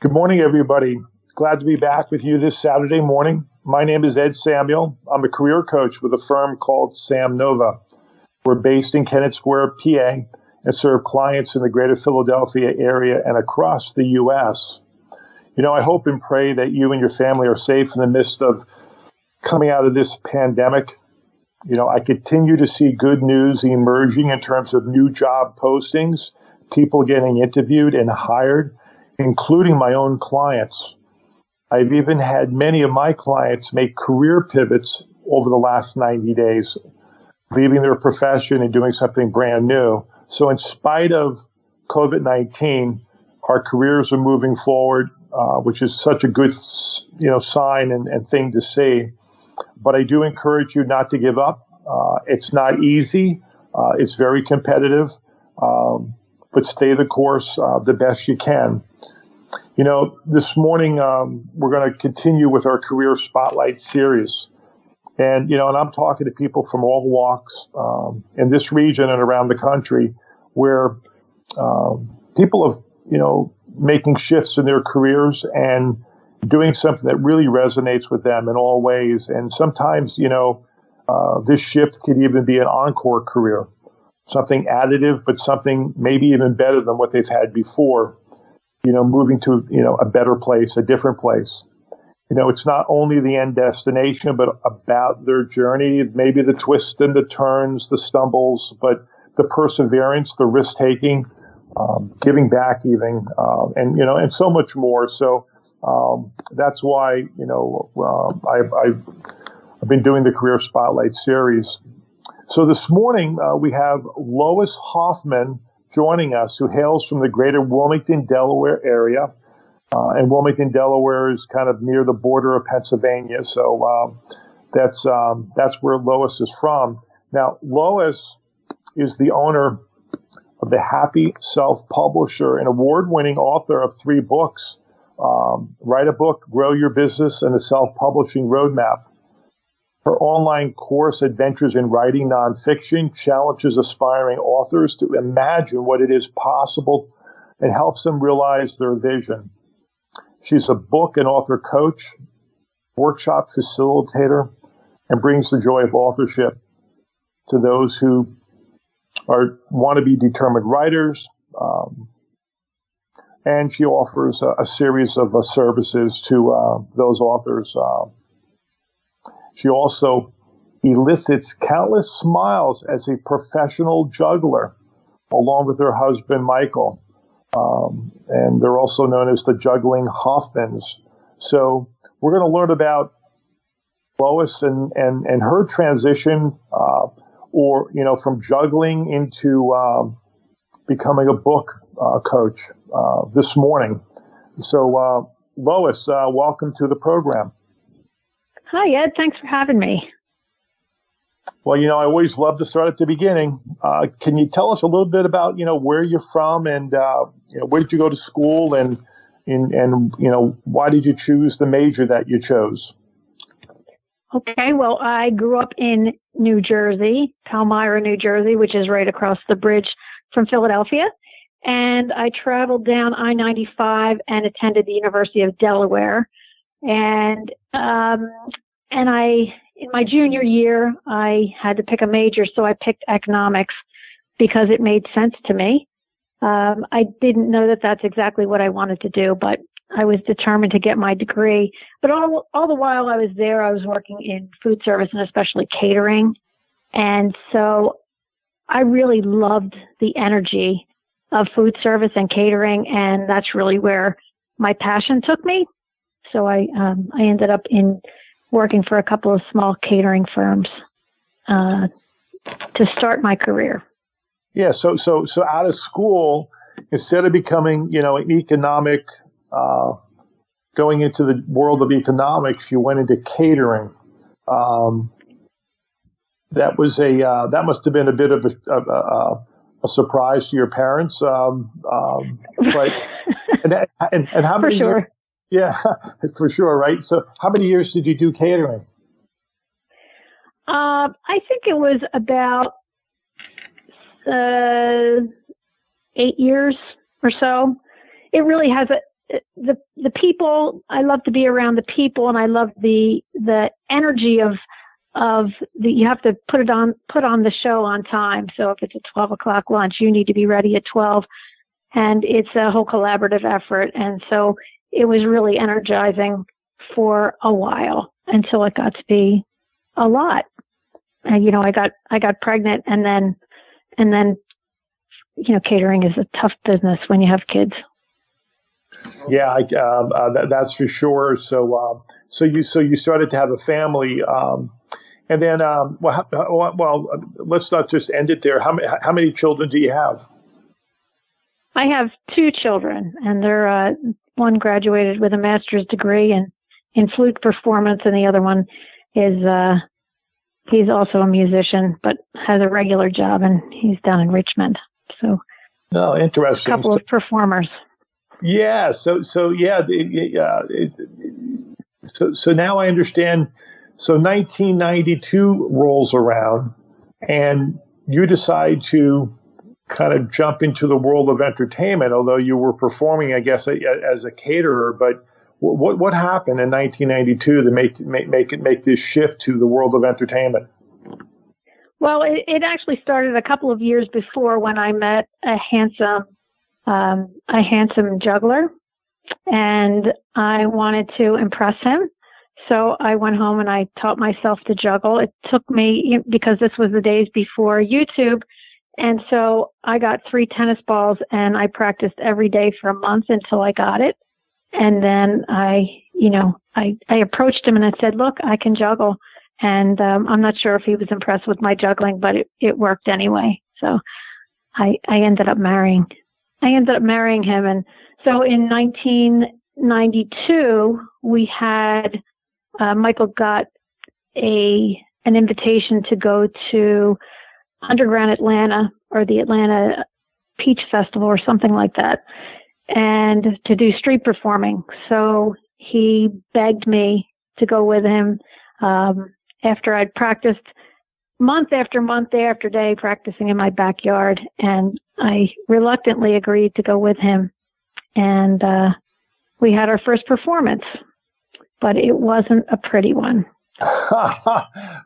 Good morning, everybody. Glad to be back with you this Saturday morning. My name is Ed Samuel. I'm a career coach with a firm called Sam Nova. We're based in Kennett Square, PA, and serve clients in the greater Philadelphia area and across the U.S. I hope and pray that you and your family are safe in the midst of coming out of this pandemic. I continue to see good news emerging in terms of new job postings, people getting interviewed and hired, including my own clients. I've even had many of my clients make career pivots over the last 90 days, leaving their profession and doing something brand new. So in spite of COVID-19, our careers are moving forward, which is such a good, sign and thing to see. But I do encourage you not to give up. It's not easy. It's very competitive, but stay the course the best you can. This morning, we're going to continue with our Career Spotlight series. And I'm talking to people from all walks in this region and around the country where people have, making shifts in their careers and doing something that really resonates with them in all ways. And sometimes, this shift could even be an encore career, something additive, but something maybe even better than what they've had before, moving to, a better place, a different place. It's not only the end destination, but about their journey, maybe the twists and the turns, the stumbles, but the perseverance, the risk taking, giving back even, and so much more. So that's why, I've been doing the Career Spotlight series. So this morning we have Lois Hoffman joining us, who hails from the greater Wilmington, Delaware area. And Wilmington, Delaware is kind of near the border of Pennsylvania. So that's where Lois is from. Now, Lois is the owner of the Happy Self-Publisher, an award-winning author of 3 books, Write a Book, Grow Your Business, and the Self-Publishing Roadmap. Her online course, Adventures in Writing Nonfiction, challenges aspiring authors to imagine what it is possible and helps them realize their vision. She's a book and author coach, workshop facilitator, and brings the joy of authorship to those who want to be determined writers. And she offers a series of services to those authors. She also elicits countless smiles as a professional juggler, along with her husband, Michael. And they're also known as the Juggling Hoffmans. So we're going to learn about Lois and her transition, from juggling into becoming a book coach this morning. So Lois, welcome to the program. Hi, Ed. Thanks for having me. Well, I always love to start at the beginning. Can you tell us a little bit about, where you're from and, where did you go to school and why did you choose the major that you chose? Okay. Well, I grew up in New Jersey, Palmyra, New Jersey, which is right across the bridge from Philadelphia. And I traveled down I-95 and attended the University of Delaware. And in my junior year, I had to pick a major, so I picked economics because it made sense to me. I didn't know that that's exactly what I wanted to do, but I was determined to get my degree. But all the while I was there, I was working in food service and especially catering. And so I really loved the energy of food service and catering, and that's really where my passion took me. So I ended up working for a couple of small catering firms to start my career. Yeah. So out of school, instead of becoming, an economic, going into the world of economics, you went into catering. That must have been a bit of a surprise to your parents. But and how many? For sure. Yeah, for sure. Right. So how many years did you do catering? I think it was about 8 years or so. It really has the people. I love to be around the people, and I love the energy of you have to put on the show on time. So if it's a 12 o'clock lunch, you need to be ready at 12, and it's a whole collaborative effort. And so it was really energizing for a while until it got to be a lot. And I got pregnant, and then catering is a tough business when you have kids. Yeah, that's for sure. So you started to have a family, and then let's not just end it there. How many children do you have? I have 2 children, and they're one graduated with a master's degree in flute performance, and the other one is he's also a musician, but has a regular job, and he's down in Richmond. So, interesting. A couple of performers. Yeah. So now I understand. So 1992 rolls around, and you decide to kind of jump into the world of entertainment, although you were performing, I guess, as a caterer. But what happened in 1992 to make this shift to the world of entertainment? Well, it actually started a couple of years before, when I met a handsome juggler, and I wanted to impress him. So I went home and I taught myself to juggle. It took me, because this was the days before YouTube, and so I got 3 tennis balls, and I practiced every day for a month until I got it. And then I approached him and I said, "Look, I can juggle." And I'm not sure if he was impressed with my juggling, but it worked anyway. So I ended up marrying him. And so in 1992, we had Michael got an invitation to go to Underground Atlanta, or the Atlanta Peach Festival, or something like that, and to do street performing. So he begged me to go with him. After I'd practiced month after month, day after day, practicing in my backyard, and I reluctantly agreed to go with him. And we had our first performance, but it wasn't a pretty one.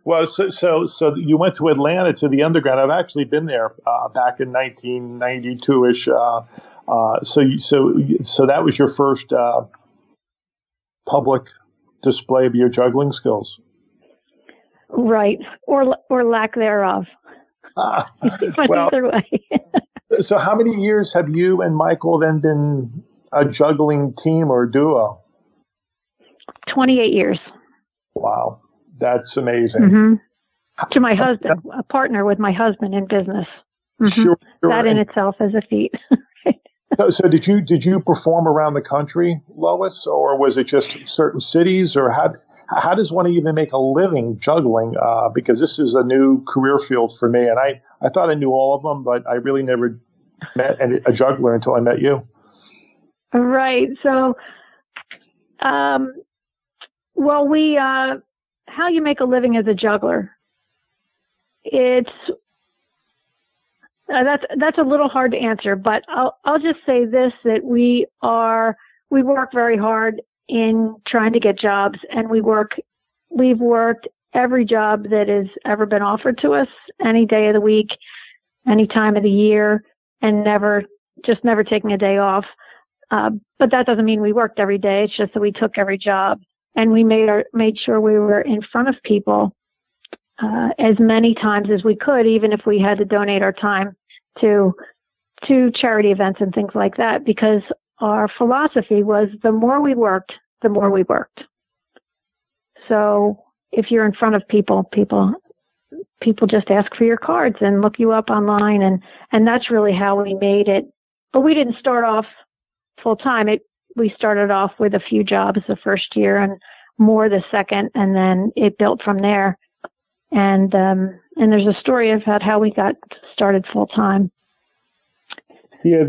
Well, so you went to Atlanta, to the Underground. I've actually been there back in 1992-ish. So that was your first public display of your juggling skills. Right, or lack thereof. Well, either way. So how many years have you and Michael then been a juggling team or duo? 28 years. Wow, that's amazing. Mm-hmm. To my husband, a partner with my husband in business. Mm-hmm. Sure. That in itself is a feat. So did you perform around the country, Lois, or was it just certain cities, or how does one even make a living juggling? Because this is a new career field for me, and I thought I knew all of them, but I really never met a juggler until I met you. Right. So, how you make a living as a juggler? It's that's a little hard to answer, but I'll just say this: that we work very hard in trying to get jobs, and we've worked every job that has ever been offered to us, any day of the week, any time of the year, and never taking a day off. But that doesn't mean we worked every day. It's just that we took every job, and we made sure we were in front of people as many times as we could, even if we had to donate our time to charity events and things like that, because our philosophy was the more we worked, the more we worked. So if you're in front of people just ask for your cards and look you up online, and that's really how we made it. But we didn't start off full time. We started off with a few jobs the first year and more the second, and then it built from there. And there's a story about how we got started full time. Yeah,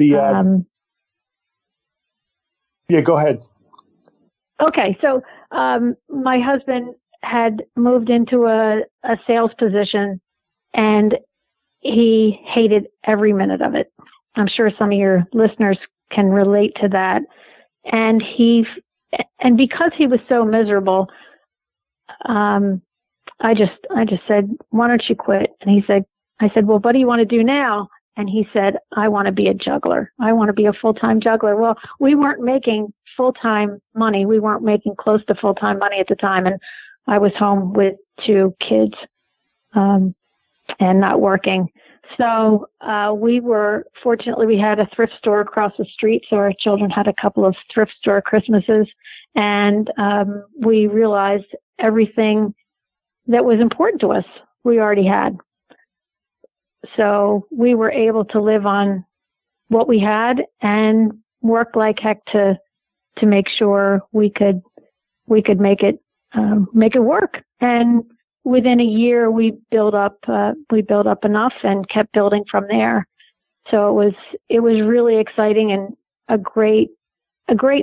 go ahead. Okay, so my husband had moved into a sales position, and he hated every minute of it. I'm sure some of your listeners can relate to that. And because he was so miserable, I just said, why don't you quit? And I said, well, what do you want to do now? And he said, I want to be a juggler. I want to be a full-time juggler. Well, we weren't making full-time money. We weren't making close to full-time money at the time. And I was home with 2 kids, and not working. So, fortunately, we had a thrift store across the street. So our children had a couple of thrift store Christmases, and, we realized everything that was important to us, we already had. So we were able to live on what we had and work like heck to make sure we could make it work. And within a year, we built up enough and kept building from there. So it was really exciting and a great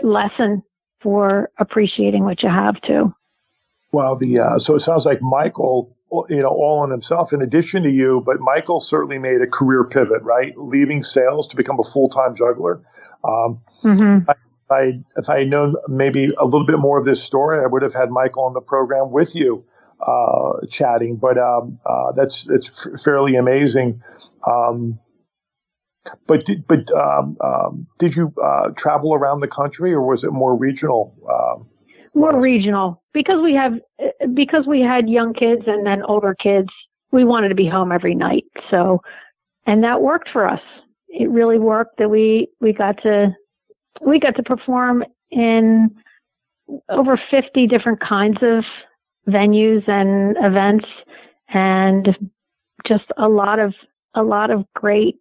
lesson for appreciating what you have too. Well, so it sounds like Michael, all on himself, in addition to you, but Michael certainly made a career pivot, right? Leaving sales to become a full-time juggler. Mm-hmm. If I had known maybe a little bit more of this story, I would have had Michael on the program with you, chatting. But that's fairly amazing. But did you travel around the country, or was it more regional? More regional, because we had young kids and then older kids. We wanted to be home every night. So, and that worked for us. It really worked that we got to perform in over 50 different kinds of venues and events, and just a lot of great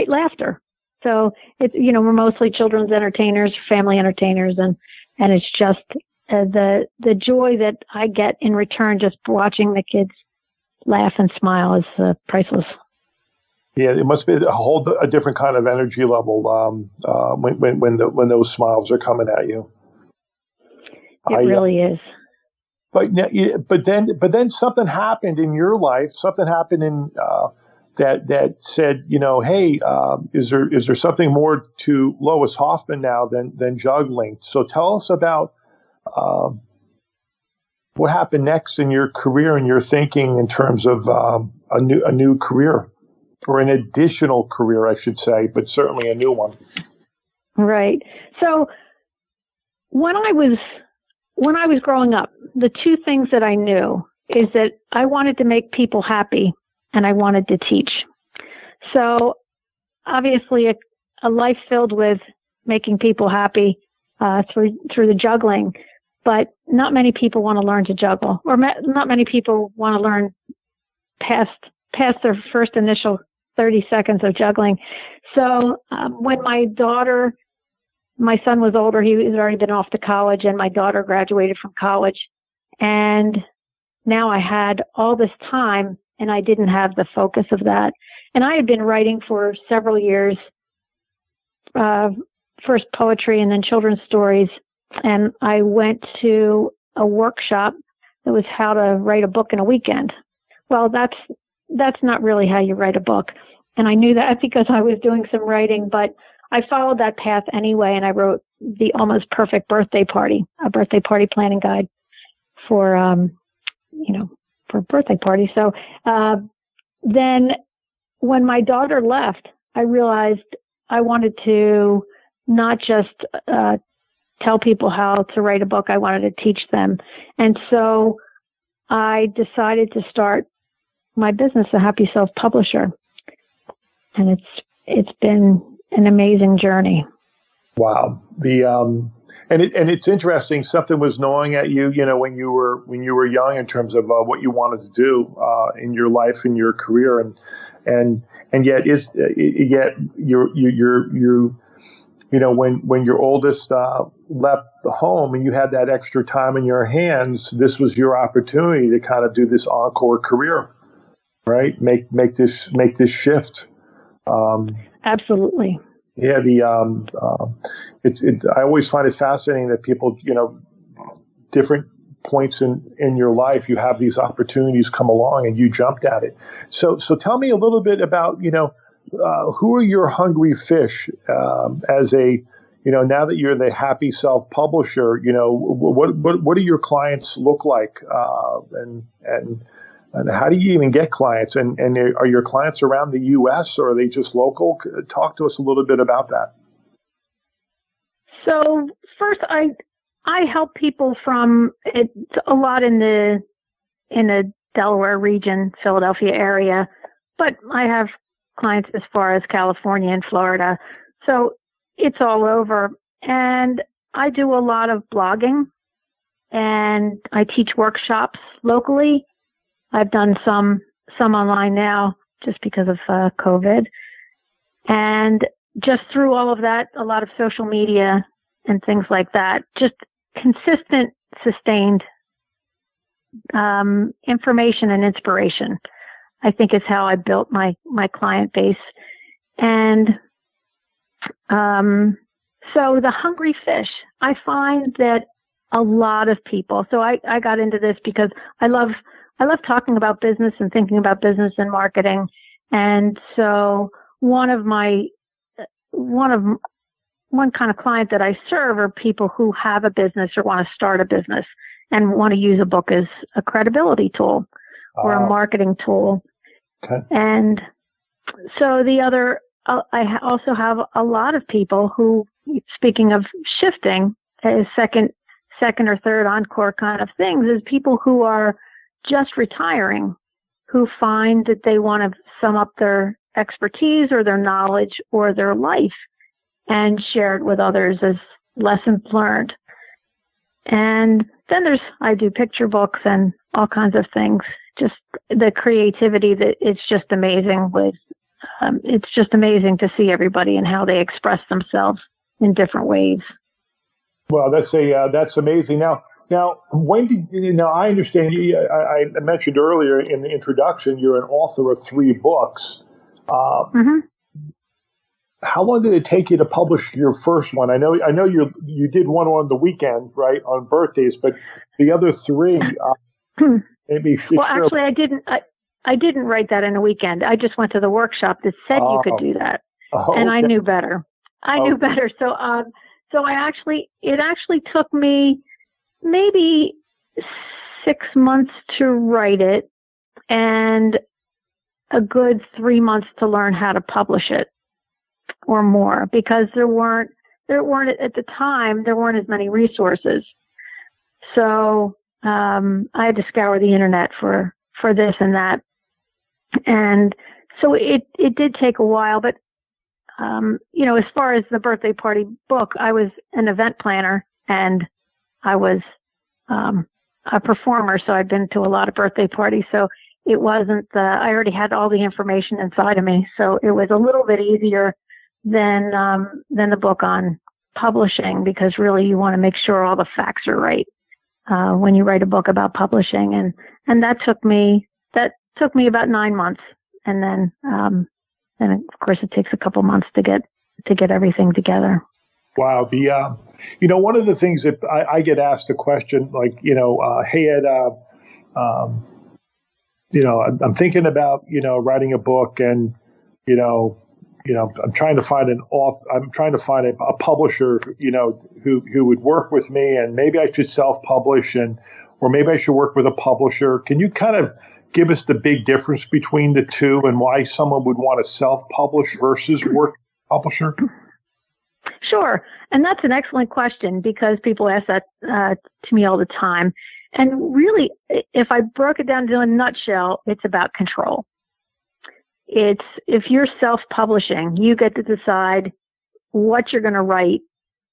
laughter. So it's, we're mostly children's entertainers, family entertainers, and it's just the joy that I get in return just watching the kids laugh and smile is priceless. Yeah, it must be a different kind of energy level when those smiles are coming at you. It really is. But then something happened in your life. Something happened in that said, hey, is there something more to Lois Hoffman now than juggling? So tell us about what happened next in your career and your thinking in terms of a new career, or an additional career, I should say, but certainly a new one. Right. So when I was growing up, the 2 things that I knew is that I wanted to make people happy and I wanted to teach. So obviously a life filled with making people happy through the juggling, but not many people want to learn to juggle, or not many people want to learn past their first initial 30 seconds of juggling. So when my son was older, he had already been off to college, and my daughter graduated from college. And now I had all this time, and I didn't have the focus of that. And I had been writing for several years, first poetry and then children's stories. And I went to a workshop that was how to write a book in a weekend. Well, that's not really how you write a book. And I knew that because I was doing some writing, but I followed that path anyway. And I wrote the Almost Perfect Birthday Party, a birthday party planning guide for a birthday party. So, then when my daughter left, I realized I wanted to not just, tell people how to write a book. I wanted to teach them. And so I decided to start my business, a Happy Self Publisher. And it's been an amazing journey. Wow. And it's interesting. Something was gnawing at you, when you were young, in terms of what you wanted to do in your life, in your career, and yet when your oldest left the home and you had that extra time in your hands, this was your opportunity to kind of do this encore career, right? Make this shift. Absolutely. Yeah, I always find it fascinating that people, different points in your life, you have these opportunities come along and you jumped at it. So tell me a little bit about, who are your hungry fish as a now that you're the happy self-publisher, what do your clients look like, and how do you even get clients? And are your clients around the U.S. or are they just local? Talk to us a little bit about that. So first, I help people from a lot in the Delaware region, Philadelphia area, but I have clients as far as California and Florida. So it's all over. And I do a lot of blogging, and I teach workshops locally. I've done some online now just because of COVID. And just through all of that, a lot of social media and things like that, just consistent, sustained information and inspiration, I think is how I built my client base. And so the hungry fish, I find that a lot of people, so I got into this because I love talking about business and thinking about business and marketing. And so one kind of client that I serve are people who have a business or want to start a business and want to use a book as a credibility tool or a marketing tool. Okay. And so I also have a lot of people who, speaking of shifting, as second or third encore kind of things, is people who are just retiring, who find that they want to sum up their expertise or their knowledge or their life and share it with others as lessons learned. And then I do picture books and all kinds of things. Just the creativity that it's just amazing it's just amazing to see everybody and how they express themselves in different ways. Well, that's amazing. Now, when did I understand you? I mentioned earlier in the introduction, you're an author of 3 books. Mm-hmm. How long did it take you to publish your first one? I know you did one on the weekend, right, on birthdays, but the other 3, maybe. Well, actually, I didn't write that in a weekend. I just went to the workshop that said you could do that, and I knew better. I knew better. So it actually took me maybe 6 months to write it, and a good 3 months to learn how to publish it, or more, because there weren't at the time, there weren't as many resources. So I had to scour the internet for this and that. And so it did take a while, but as far as the birthday party book, I was an event planner and I was a performer, so I'd been to a lot of birthday parties. So it wasn't I already had all the information inside of me, so it was a little bit easier than the book on publishing, because really you want to make sure all the facts are right when you write a book about publishing, and that took me about 9 months, and then of course it takes a couple months to get everything together. Wow. One of the things that I get asked a question like, hey Ed, I'm thinking about writing a book, and I'm trying to find an author. I'm trying to find a publisher, who would work with me, and maybe I should self-publish, or maybe I should work with a publisher. Can you kind of give us the big difference between the two, and why someone would want to self-publish versus work with a publisher? Sure. And that's an excellent question, because people ask that to me all the time. And really, if I broke it down to a nutshell, it's about control. It's, if you're self-publishing, you get to decide what you're going to write,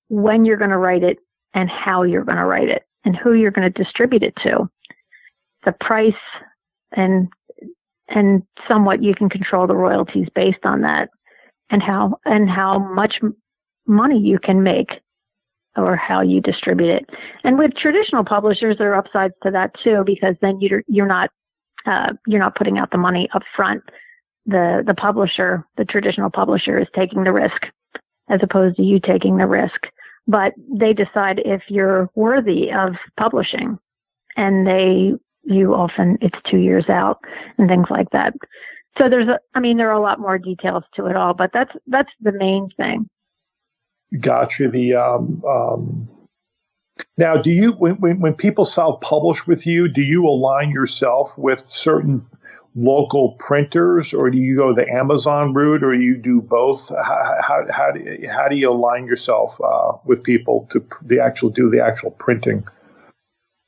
when you're going to write it, and how you're going to write it, and who you're going to distribute it to. The price, and somewhat you can control the royalties based on that, and how much money you can make, or how you distribute it. And with traditional publishers, there are upsides to that too, because then you're not putting out the money up front. The publisher, the traditional publisher, is taking the risk as opposed to you taking the risk. But they decide if you're worthy of publishing, and it's 2 years out and things like that. So there are a lot more details to it all, but that's the main thing. Gotcha. Now, do you when people self-publish with you, do you align yourself with certain local printers, or do you go the Amazon route, or you do both? How do you align yourself with people to do the actual printing?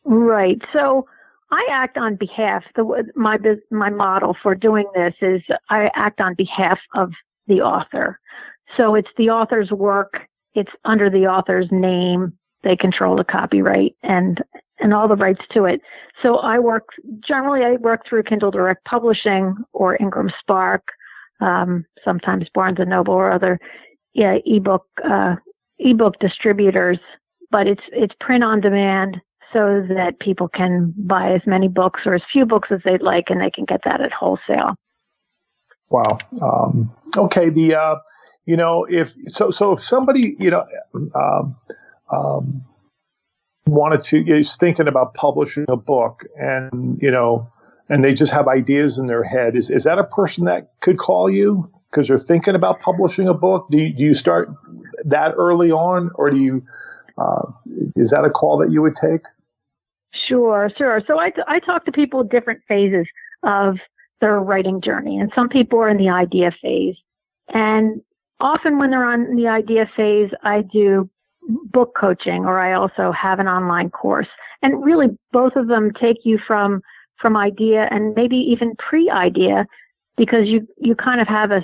Right. So I act on behalf. My model for doing this is I act on behalf of the author. So it's the author's work. It's under the author's name. They control the copyright and all the rights to it. So I work through Kindle Direct Publishing or Ingram Spark, sometimes Barnes and Noble or other ebook distributors. But it's print on demand so that people can buy as many books or as few books as they'd like, and they can get that at wholesale. Wow. Okay. If somebody is thinking about publishing a book, and they just have ideas in their head, is that a person that could call you because they're thinking about publishing a book? Do you start that early on, or is that a call that you would take? Sure. So I talk to people at different phases of their writing journey, and some people are in the idea phase, and often when they're on the idea phase, I do book coaching, or I also have an online course. And really, both of them take you from idea and maybe even pre-idea, because you kind of have a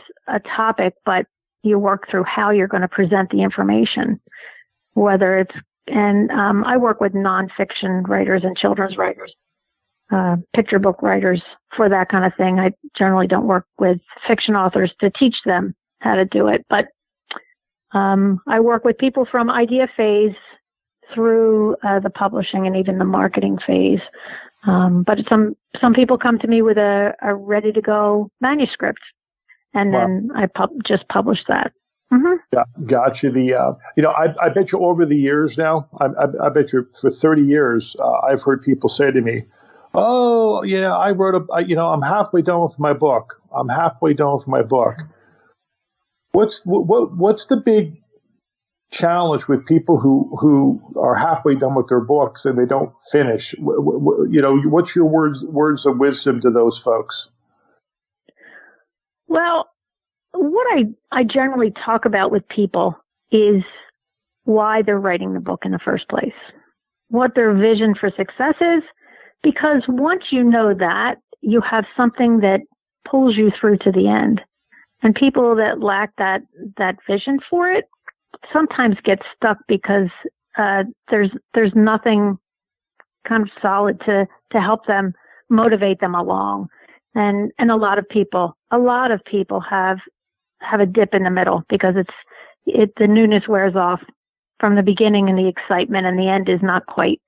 topic, but you work through how you're going to present the information. I work with nonfiction writers and children's writers, picture book writers for that kind of thing. I generally don't work with fiction authors to teach them how to do it, but I work with people from idea phase through the publishing and even the marketing phase. But some people come to me with a ready to go manuscript, and then I just publish that. Mm-hmm. Yeah, gotcha. I bet you over the years now, I bet you for 30 years, I've heard people say to me, "Oh, yeah, I wrote I'm halfway done with my book. I'm halfway done with my book." What's the big challenge with people who are halfway done with their books and they don't finish? What's your words of wisdom to those folks? Well, what I generally talk about with people is why they're writing the book in the first place, what their vision for success is, because once you know that, you have something that pulls you through to the end. And people that lack that vision for it sometimes get stuck because there's nothing kind of solid to help them motivate them along. And a lot of people have a dip in the middle because the newness wears off from the beginning, and the excitement and the end is not quite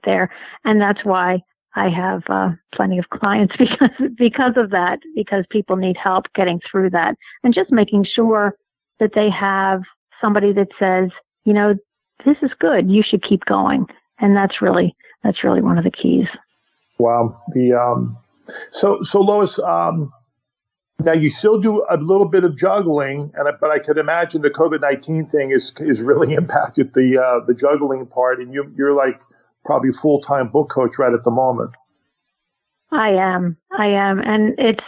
there. And that's why I have plenty of clients because of that, because people need help getting through that, and just making sure that they have somebody that says, this is good, you should keep going. And that's really one of the keys. Wow. So Lois, now you still do a little bit of juggling, but I could imagine the COVID-19 thing is really impacted the juggling part, and you're like probably full-time book coach right at the moment. I am, and it's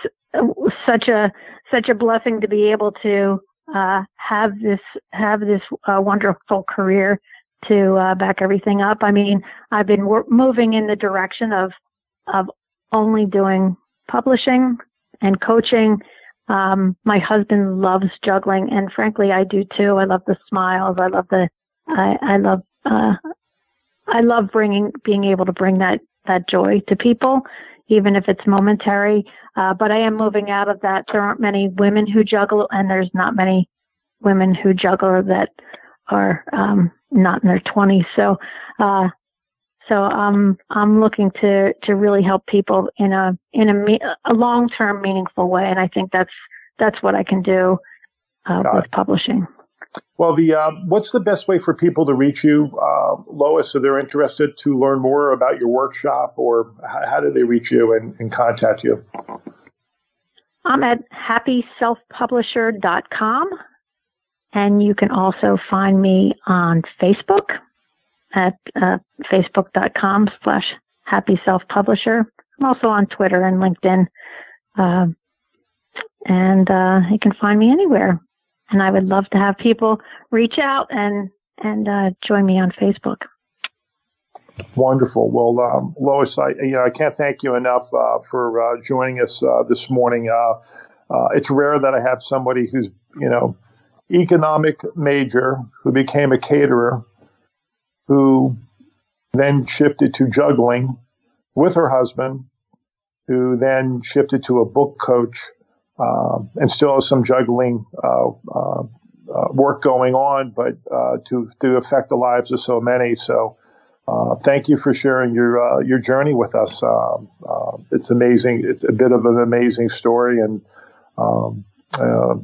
such a blessing to be able to have this wonderful career to back everything up. I mean, I've been moving in the direction of only doing publishing and coaching. My husband loves juggling, and frankly, I do too. I love the smiles. I love being able to bring that joy to people, even if it's momentary. But I am moving out of that. There aren't many women who juggle, and there's not many women who juggle that are not in their 20s. So I'm looking to really help people in a long-term meaningful way, and I think that's what I can do with publishing. Well, what's the best way for people to reach you, Lois, if they're interested to learn more about your workshop, or how do they reach you and contact you? I'm at happyselfpublisher.com, And you can also find me on Facebook at facebook.com/happyselfpublisher. I'm also on Twitter and LinkedIn. And you can find me anywhere. And I would love to have people reach out and join me on Facebook. Wonderful. Well, Lois, I can't thank you enough for joining us this morning. It's rare that I have somebody who's, economic major, who became a caterer, who then shifted to juggling with her husband, who then shifted to a book coach, and still has some juggling work going on, but to affect the lives of so many. So thank you for sharing your journey with us. It's amazing. It's a bit of an amazing story, and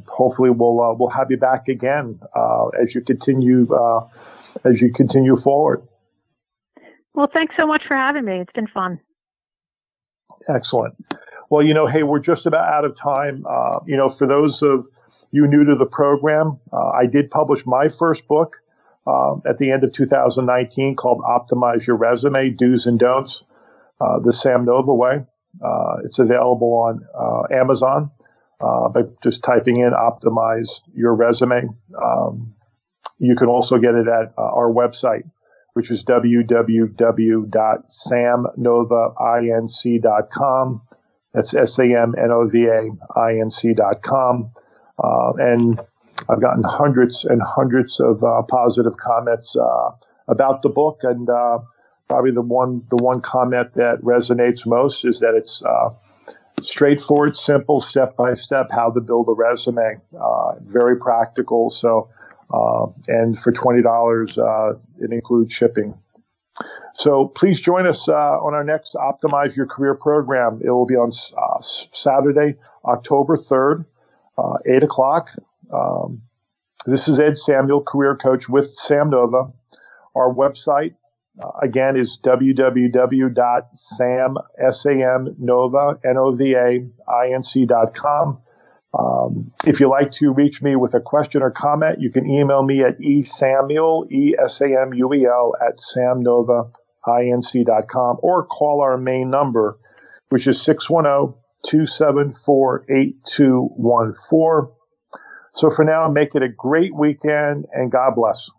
hopefully we'll have you back again as you continue forward. Well, thanks so much for having me. It's been fun. Excellent. Well, hey, we're just about out of time. For those of you new to the program, I did publish my first book at the end of 2019 called Optimize Your Resume, Do's and Don'ts, the Sam Nova Way. It's available on Amazon by just typing in Optimize Your Resume. You can also get it at our website, which is www.samnovainc.com. That's SAMNOVAINC.com. And I've gotten hundreds and hundreds of positive comments about the book, and probably the one comment that resonates most is that it's straightforward, simple, step by step how to build a resume. Very practical. So, and for $20, it includes shipping. So please join us on our next Optimize Your Career program. It will be on Saturday, October 3rd, 8 o'clock. This is Ed Samuel, career coach with Sam Nova. Our website, again, is www.samnovainc.com. If you'd like to reach me with a question or comment, you can email me at esamuel, E-S-A-M-U-E-L, at samnovainc.com, or call our main number, which is 610-274-8214. So for now, make it a great weekend, and God bless.